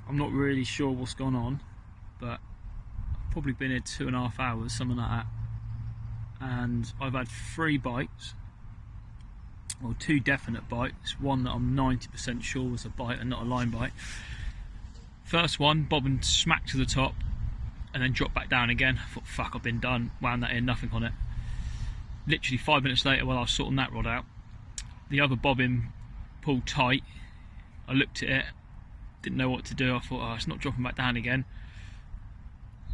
I'm not really sure what's gone on, but I've probably been here 2.5 hours, something like that, and I've had 3 bites, or 2 definite bites, one that I'm 90% sure was a bite and not a line bite. First one, bobbing smack to the top and then dropped back down again. I thought, fuck, I've been done, wound that in, nothing on it. Literally 5 minutes later, while I was sorting that rod out, the other bobbin pulled tight. I looked at it, didn't know what to do. I thought, oh, it's not dropping back down again.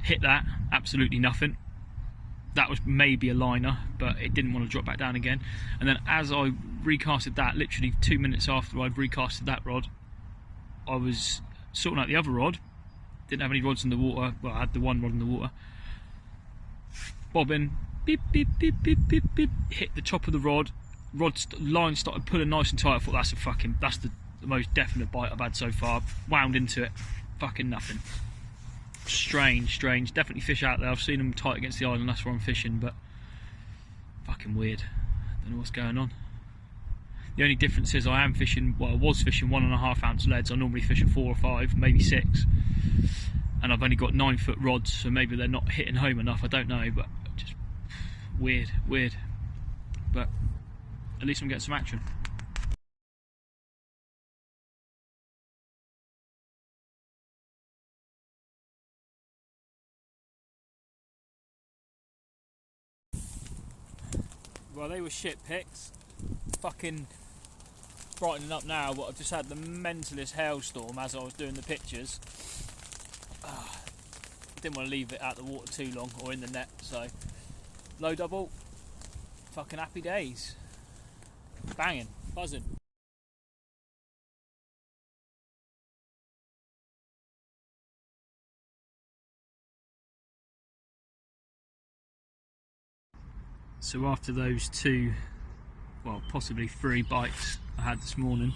Hit that, absolutely nothing. That was maybe a liner, but it didn't want to drop back down again. And then as I recasted that, literally 2 minutes after I'd recasted that rod, I was sorting out the other rod. Didn't have any rods in the water. Well, I had the one rod in the water. Bobbin, beep, beep, beep, beep, beep, beep. Hit the top of the rod. Line started pulling nice and tight. I thought, that's the most definite bite I've had so far. Wound into it, fucking nothing. Strange. Definitely fish out there. I've seen them tight against the island. That's where I'm fishing, but fucking weird. Don't know what's going on. The only difference is I am fishing. Well, I was fishing 1.5 ounce leads. I normally fish at 4 or 5, maybe 6, and I've only got 9-foot rods, so maybe they're not hitting home enough. I don't know, but just weird. But at least I'm getting some action. Well, they were shit picks. Fucking brightening up now, but I've just had the mentalist hailstorm as I was doing the pictures. Didn't want to leave it out the water too long or in the net, so low double, fucking happy days. Banging, buzzing. So after those 2, well, possibly 3 bites I had this morning,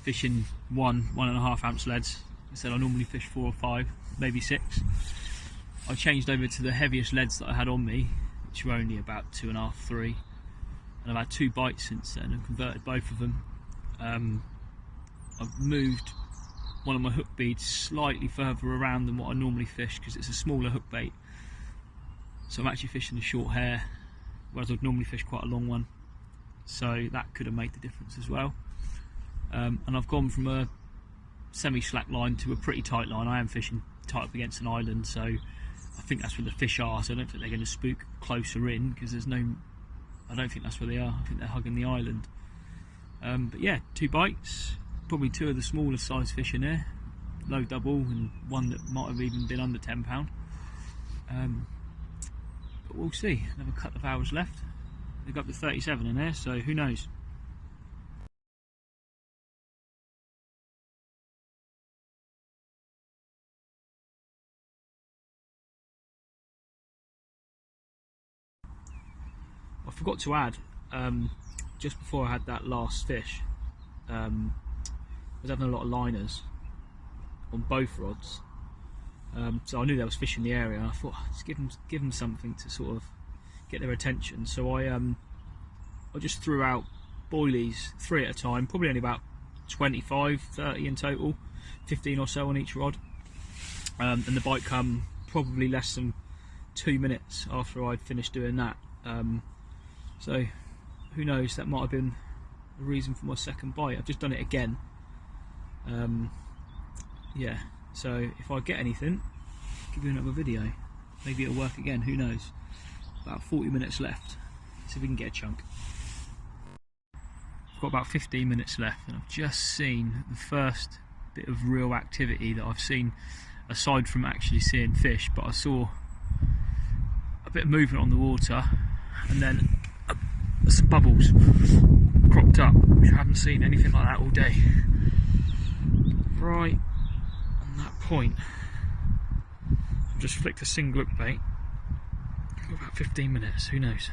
fishing 1.5 ounce leads. I said I normally fish 4 or 5, maybe 6. I changed over to the heaviest leads that I had on me, which were only about 2.5, 3, and I've had 2 bites since then and converted both of them. I've moved one of my hook beads slightly further around than what I normally fish because it's a smaller hook bait. So I'm actually fishing a short hair, whereas I'd normally fish quite a long one. So that could have made the difference as well. And I've gone from a semi-slack line to a pretty tight line. I am fishing tight up against an island, so I think that's where the fish are. So I don't think they're going to spook closer in because there's no. I don't think that's where they are. I think they're hugging the island. But yeah, 2 bites. Probably 2 of the smaller size fish in there. Low double and one that might have even been under £10. But we'll see. Another couple of hours left. They've got up to 37 in there, so who knows. I forgot to add, just before I had that last fish, I was having a lot of liners on both rods. So I knew there was fish in the area, and I thought, just give them something to sort of get their attention. So I just threw out boilies 3 at a time, probably only about 25, 30 in total, 15 or so on each rod. And the bite come probably less than 2 minutes after I'd finished doing that. So who knows, that might have been the reason for my second bite. I've just done it again. Yeah, so if I get anything, I'll give you another video. Maybe it'll work again, who knows. About 40 minutes left. See if we can get a chunk. I've got about 15 minutes left, and I've just seen the first bit of real activity that I've seen, aside from actually seeing fish. But I saw a bit of movement on the water, and then some bubbles cropped up, which I haven't seen anything like that all day. Right on that point, I've just flicked a single hook bait for about 15 minutes, who knows.